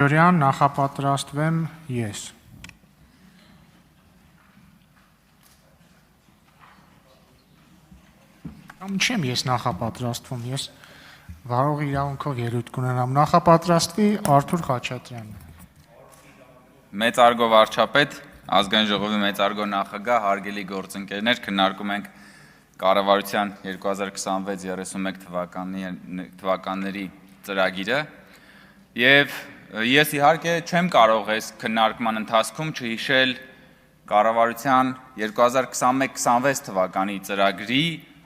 Յորյան նախապատրաստվեմ ես։ Չեմ ես նախապատրաստվում, ես վարող իրավունքով ելույթ կունենամ, նախապատրաստվի Արթուր Խաչատրյանն։ Մեծարգո վարչապետ, ազգային ժողովի մեծարգո նախագահ, հարգելի գործընկերներ, քննարկում ենք կառավարության 2026-31 թվականների ծրագիրը եւ ես իհարկե չեմ կարող այս քննարկման ընթացքում չհիշել կառավարության 2021-26 թվականի ծրագրի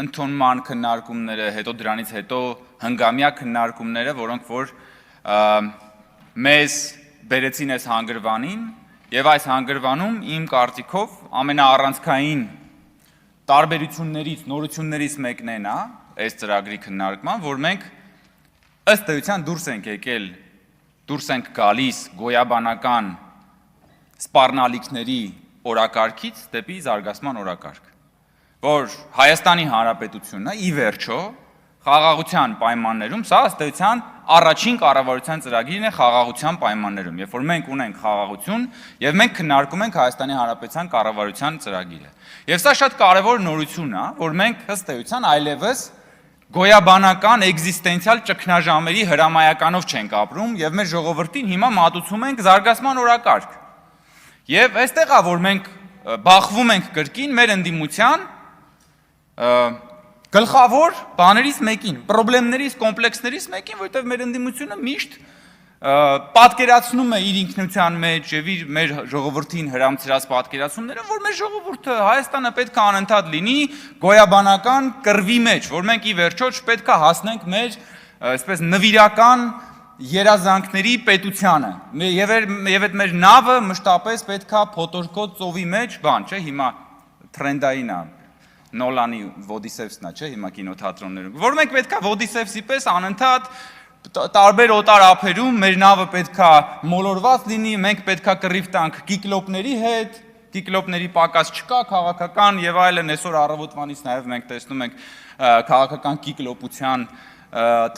ընդունման քննարկումները, հետո դրանից հետո հնգամյա քննարկումները, որոնք որ մեզ բերեցին այս հանգրվանին եւ այս հանգրվանում իմ կարծիքով ամենաառանցքային տարբերություններից, նորություններից մեկն է նա, այս ծրագրի քննարկման, որ մենք ըստ էության դուրս ենք գալիս գոյաբանական սպառնալիքների օրակարգից դեպի զարգացման օրակարգ, որ Հայաստանի Հանրապետությունը ի վերջո խաղաղության պայմաններում, սա ըստ էության առաջին կառավարության ծրագիրն է խաղաղության պայմաններում, երբ որ մենք ունենք խաղաղություն եւ մենք քննարկում ենք Հայաստանի Հանրապետության կառավարության ծրագիրը։ Եվ սա շատ կարևոր նորություն է, որ մենք ըստ էության այլևս գոյաբանական էգզիստենցիալ ճգնաժամերի հրամայականով չենք ապրում եւ մեր ժողովրդին հիմա մատուցում ենք զարգացման օրակարգ։ Եվ այստեղ է, որ մենք բախվում ենք կրկին մեր ընդդիմության գլխավոր բաներից մեկին, խնդիրներից, կոմպլեքսներից մեկին, որովհետեւ մեր ընդդիմությունը միշտ պատկերացնում է իր ինքնության մեջ եւ իր մեր ժողովրդին հրամցրած պատկերացումները, որ մեր ժողովուրդը Հայաստանը պետք է անընդհատ լինի գոյաբանական կռվի մեջ, որ մենք ի վերջո չպետք է հասնենք մեր այսպես նվիրական երազանքների պետությանը եւ այդ մեր նավը մշտապես պետք է փոթորկոտ ծովի մեջ, բան, չէ, հիմա թրենդային է Նոլանի Ոդիսևսն է, չէ, հիմա կինոթատրոններում, որ մենք պետք է Ոդիսևսի պես անընդհատ տարբեր օտար ափերում մեր նավը պետքա մոլորված լինի, մենք պետքա կռիվ տանք կիկլոպների հետ, կիկլոպների պակաս չկա, քաղաքական եւ այլն, այսօր առավոտվանից նաեւ մենք տեսնում ենք քաղաքական կիկլոպության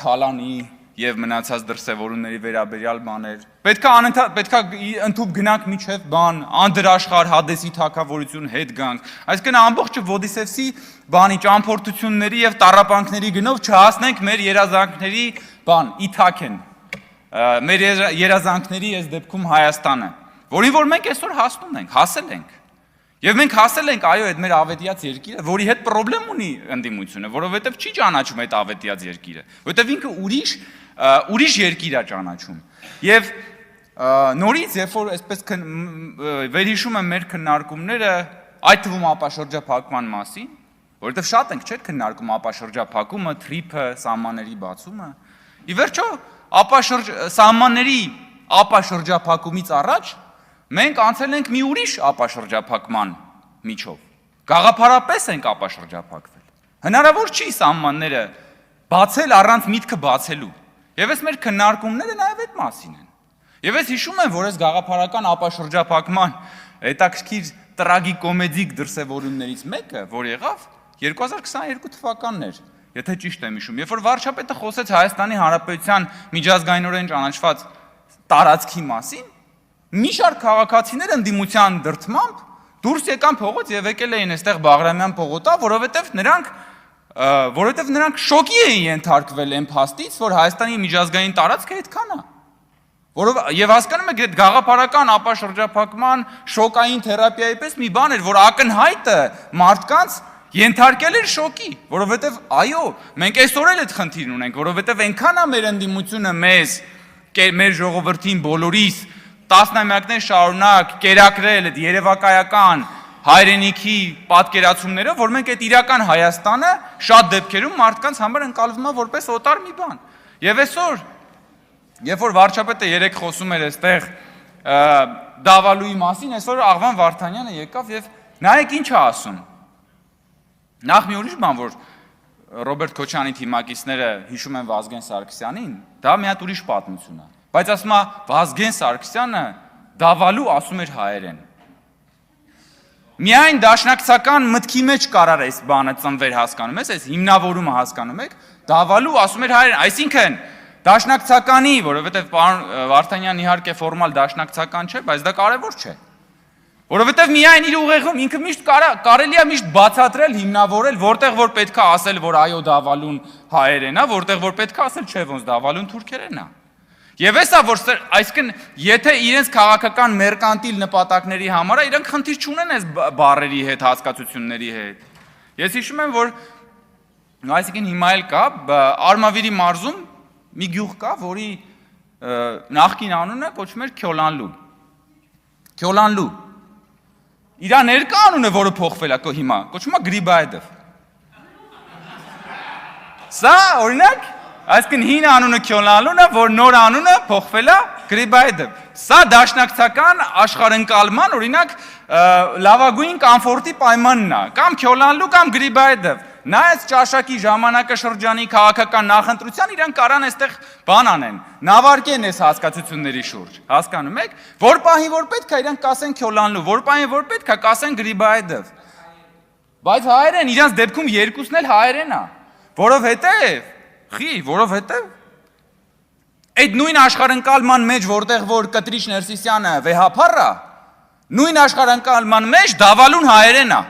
թալանի եւ մնացած դրսեւորումների վերաբերյալ բաներ։ Պետքա ընդհանուր գնանք միջև բան, անդրաշխար Հադեսի թագավորություն հետ գանք։ Այսինքն ամբողջ Ոդիսևսի բանի ճամփորդությունների եւ տառապանքների գնով չհասնենք մեր երազանքների բան, իթակեն, մեր երազանքների այս դեպքում Հայաստանը, որին որ մենք այսօր հասնում ենք, հասել ենք։ Եվ մենք հասել ենք, այո, այդ մեր ավետյաց երկիրը, որի հետ խնդրեմ ունի ընդդիմությունը, որովհետև չի ճանաչում այդ ավետյաց երկիրը, որովհետև ինքը ուրիշ երկիր է ճանաչում։ Եվ նորից, երբ որ այսպես վերհիշում եմ մեր քննարկումները, այդ թվում ապաշրջափակման մասին, որովհետև շատ ենք, չէ՞, քննարկում ապաշրջափակումը, թրիփը, սահմանների բացումը։ Ի վերջո, սահմանների ապաշրջափակումից առաջ մենք անցել ենք մի ուրիշ ապաշրջափակման միջով։ Գաղափարապես ենք ապաշրջափակվել։ Հնարավոր չի սահմանները բացել առանց միտքը բացելու։ Եվ այս մեր քննարկումները նաև այդ մասին են։ Եվ ես հիշում եմ, որ այս գաղափարական ապաշրջափակման հետաքրքիր տրագիկոմեդիկ դրսևորումներից մեկը, որ եղավ 2022 թվականն էր, եթե ճիշտ եմ հիշում, երբ որ վարչապետը խոսեց Հայաստանի Հանրապետության միջազգայինորեն ճանաչված տարածքի մասին, մի շարք քաղաքացիներ ընդդիմության դրդմամբ դուրս եկան փողոց եւ եկել էին այստեղ Բաղրամյան փողոտա, որովհետեւ նրանք շոկի էին ենթարկվել այն փաստից, որ Հայաստանի միջազգային տարածքը այդքան է։ Եվ հասկանում եք, այդ գաղափարական ապաշրջափակման շոկային թերապիայի պես մի բան էր, որ ակնհայտը մարդկանց ենթարկել էր շոկի, որովհետև այո, մենք այսօր էլ այդ խնդիրն ունենք, որովհետև այնքան է մեր ընդդիմությունը մեզ, մեր ժողովրդին բոլորիս տասնամյակներ շարունակ կերակրել այդ երևակայական հայրենիքի պատկերացումներով, որ մենք այդ իրական Հայաստանը շատ դեպքերում մարդկանց համար ընկալվում է որպես օտար մի բան։ Եվ այսօր, երբ որ վարչապետը երեք խոսում էր այստեղ Դավալուի մասին, այսօր Աղվան Վարդանյանը եկավ եւ նայեք ինչ է ասում։ Նախ մի ուրիշ բան, որ Ռոբերտ Քոչյանի թիմակիցները հիշում են Վազգեն Սարգսյանին, դա մի հատ ուրիշ պատմություն է։ Բայց ասում է Վազգեն Սարգսյանը Դավալու ասում էր հայերեն։ Միայն դաշնակցական մտքի մեջ կարար այս բանը ծնվեր, հասկանում ես, այս հիմնավորումը հասկանում եք, Դավալու ասում էր հայերեն, այսինքն Դաշնակցականի, որովհետև պարոն Վարդանյանն իհարկե ֆորմալ դաշնակցական չէ, բայց դա կարևոր չէ։ Որովհետև միայն իր ուղեղում ինքը միշտ կարելի է միշտ բացատրել, հիմնավորել, որտեղ որ պետք է ասել, որ այո դավալուն հայերեն է, որտեղ որ պետք է ասել, չէ, ոնց դավալուն թուրքերեն է։ Եվ էսա որ այսինքն եթե իրենց քաղաքական մերկանտիլ նպատակների համար իրենք խնդիր չունեն այս բառերի հետ, հասկացությունների հետ։ Ես հիշում եմ, որ այսինքն հիմա էլ կա Արմավիրի մարզում մի գյուղ կա, որի նախկին անունը կոչվում էր Քյոլանլու։ Քյոլանլու։ Իր ներկա անունը, որը փոխվել է հիմա, կոչվում է Գրիբայեդով։ Սա օրինակ, այսինքն հին անունը Քյոլանլուն է, որ նոր անունը փոխվել է Գրիբայեդով։ Սա դաշնակցական աշխարհընկալման, օրինակ, լավագույն կոմֆորտի պայմանն է, կամ Քյոլանլու կամ Գրիբայեդով։ Նայած ճաշակի ժամանակաշրջանի քաղաքական նախընտրության իրենք կարան այստեղ բան անեն, նավարկեն այս հասկացությունների շուրջ, հասկանում եք, որ պահին որ պետք է իրենք կասեն Քյոլանլու, որ պահին որ պետք է կասեն Գրիբայեդով։ Բայց հայերեն, իրանց դեպքում երկուսն էլ հայերեն է, որովհետև այդ նույն աշխարհընկալման մեջ, որտեղ որ Կտրիչ Ներսիսյանը վեհափառ է, նույն աշխարհընկալման մեջ դավալուն հայերեն է։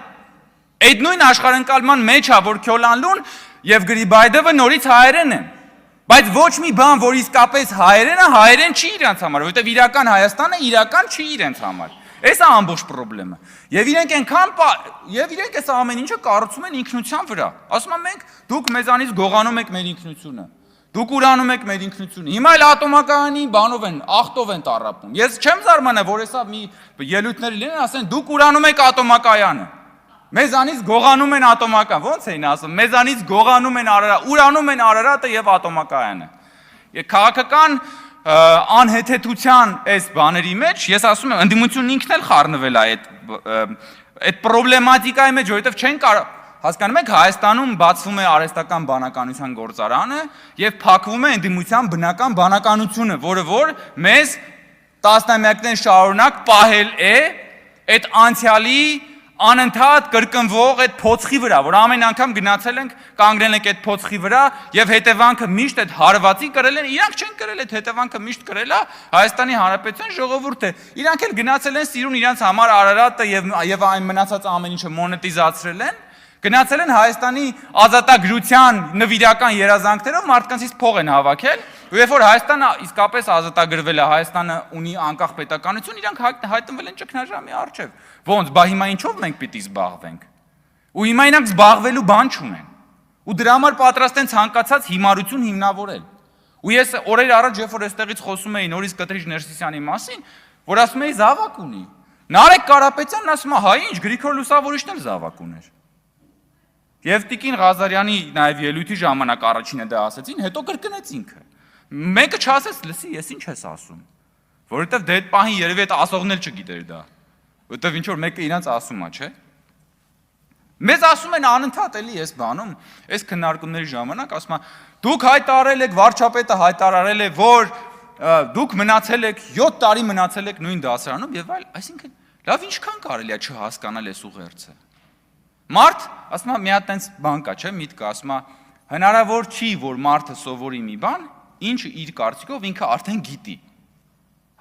Այդ նույն աշխարհընկալման մեջ է, որ Քյոլանլուն եւ Գրիբայեդովը նորից հայերեն են։ Բայց ոչ մի բան, որ իսկապես հայերեն է, հայերեն չի իրենց համար, որովհետեւ իրական Հայաստանը իրական չի իրենց համար։ Էս է ամբողջ խնդրումը։ Եվ իրենք այնքան եւ իրենք այս ամեն ինչը կառուցում են ինքնության վրա։ Ասում են մենք դուք մեզանից գողանում եք մեր ինքնությունը։ Դուք ուրանում եք մեր ինքնությունը։ Հիմա էլ ատոմակայանի բանով են, ախտով են տառապում։ Ես չեմ զարմանա, որ հեսա մի ելույթների լինեն, ասեն դուք ուրանում եք ատոմակայանը։ Մեզանից գողանում են ատոմական, ո՞նց էին ասում, մեզանից գողանում են ուրանում են Արարատը եւ ատոմակայանը։ Քաղաքական անհեթեթության այս բաների մեջ, ես ասում եմ, ընդդիմությունն ինքն էլ խառնվել է այդ պրոբլեմատիկայի մեջ, որովհետեւ չեն կարող, հասկանում եք, Հայաստանում բացվում է արհեստական բանականության գործարանը եւ փակվում է ընդդիմության բնական բանականությունը, որը որ մեզ տասնամյակներ շարունակ պահել է այդ անցյալի անընդհատ կրկնվող այդ փոცხի վրա, որ ամեն անգամ գնացել ենք, կանգնել ենք այդ փոცხի վրա եւ հետևանքը միշտ այդ հարվածի կրել են, իրանք չեն կրել այդ հետևանքը միշտ կրել է Հայաստանի Հանրապետության ժողովուրդը։ Իրանք էլ գնացել են սիրուն իրանք համար Արարատը եւ այն մնացած ամեն ինչը մոնետիզացրել են, գնացել են Հայաստանի ազատագրության նվիրական երազանքներով մարդկանցից փող են հավաքել, ու երբ որ Հայաստանը իսկապես ազատագրվել է, Հայաստանը ունի անկախ պետականություն, իրանք հայտնվել են ճգնաժամի առջև։ Ոնց, բա հիմա ինչով մենք պիտի զբաղվենք։ Ու հիմա իրանք զբաղվելու բան չունեն։ Ու դրա համար պատրաստ են ցանկացած հիմարություն հիմնավորել։ Ու ես օրեր առաջ, երբ որ այստեղից խոսում էի նորից Կտրիչ Ներսիսյանի մասին, որ ասում էի զավակ ունի։ Նարեկ Կարապետյանն ասում է, հայ ինչ, Գրիգոր Լուսավորիչն էլ զավակ ուներ։ Եվ Տիկին Ղազարյանի նաև ելույթի ժամանակ առաջինը դա ասեցին, հետո կրկնեց ինքը։ Մեկը չասեց, լսի, ես ինչ ես ասում։ Որովհետև դե այդ պահին երևի այդ ասողն էլ չգիտեր դա։ Որովհետև ինչ որ մեկը իրանց ասում է, չէ՞։ Մեզ ասում են անընդհատ էլի այս բանում, այս քննարկումների ժամանակ ասում է, դուք հայտարարել եք, վարչապետը հայտարարել է, որ դուք մնացել եք 7 տարի մնացել եք նույն դասարանում եւ այլ, այսինքն լավ ինչքան կարելի է չհասկանալ այս ուղերձը։ Մարդ, ասում է, մի հատ տենց բան կա, չէ՞, միտքը ասում է, հնարավոր չի, որ մարդը սովորի մի բան, ինչը իր կարծիքով ինքը արդեն գիտի։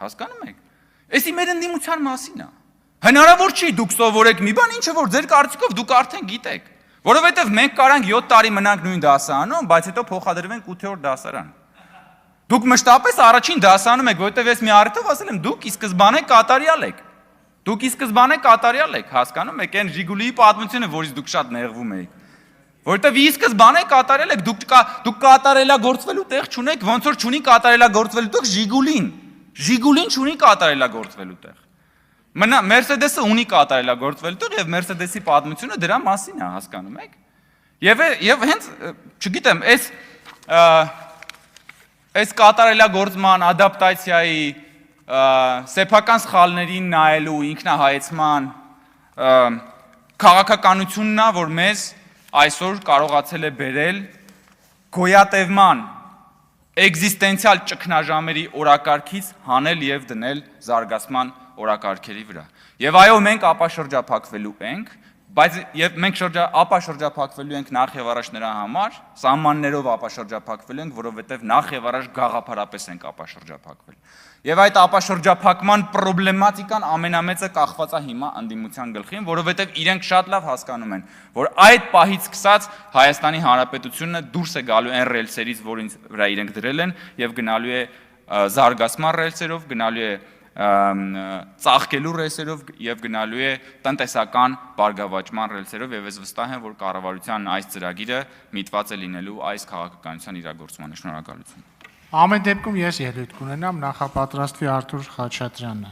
Հասկանում եք։ Էսի մեր ընդդիմության մասին է։ Հնարավոր չի դուք սովորեք մի բան, ինչը որ ձեր կարծիքով դուք արդեն գիտեք։ Որովհետև մենք կարանք 7 տարի մնանք նույն դասարանում, բայց հետո փոխադրվենք 8-րդ դասարան։ Դուք մշտապես առաջին դասարանում եք, որովհետև ես մի առիթով ասել եմ, դուք ի սկզբանե կատարյալ եք։ Դուք ի սկզբանե կատարյալ եք, հասկանում եք, այն Ժիգուլիի պատմությունը, որից դուք շատ նեղվում եք։ Որովհետև ի սկզբանե կատարյալ եք, դուք կատարելագործվելու տեղ չունեք, ոնց որ չունի կատարելագործվելու տեղ Ժիգուլին։ Ժիգուլին չունի կատարելագործվելու տեղ։ Մերսեդեսը ունի կատարելագործվելու տեղ եւ Մերսեդեսի պատմությունը դրա մասին է, հասկանում եք։ Եվ հենց, չգիտեմ, այս կատարելագործման, ադապտացիայի սեփական սխալներին նայելու ինքնահայեցման քաղաքականությունն է, որ մեզ այսօր կարողացել է բերել գոյատևման էգզիստենցիալ ճգնաժամերի օրակարգից հանել եւ դնել զարգացման օրակարգերի վրա։ Եվ այո, մենք ապաշրջափակվելու ենք, Բայց եւ մենք ապաշրջափակվելու ենք նախ եւ առաջ նրա համար, սահմաններով ապաշրջափակվելու ենք, որովհետեւ նախ եւ առաջ գաղափարապես ենք ապաշրջափակվել։ Եվ այդ ապաշրջափակման պրոբլեմատիկան ամենամեծը կախված է հիմա անդիմության գլխին, որովհետեւ իրենք շատ լավ հասկանում են, որ այդ պահից սկսած Հայաստանի Հանրապետությունը դուրս է գալու այն ռելսերից, որին վրա իրենք դրել են, եւ գնալու է զարգացման ռելսերով, գնալու է ծաղկելու ռելսերով եւ գնալու է տնտեսական բարգավաճման ռելսերով եւ ես վստահ եմ, որ կառավարության այս ծրագիրը միտված է լինելու այս քաղաքականության իրագործմանը։ Շնորհակալություն։ Ամեն դեպքում ես ելույթ կունենամ, նախապատրաստվի Արթուր Խաչատրյանը։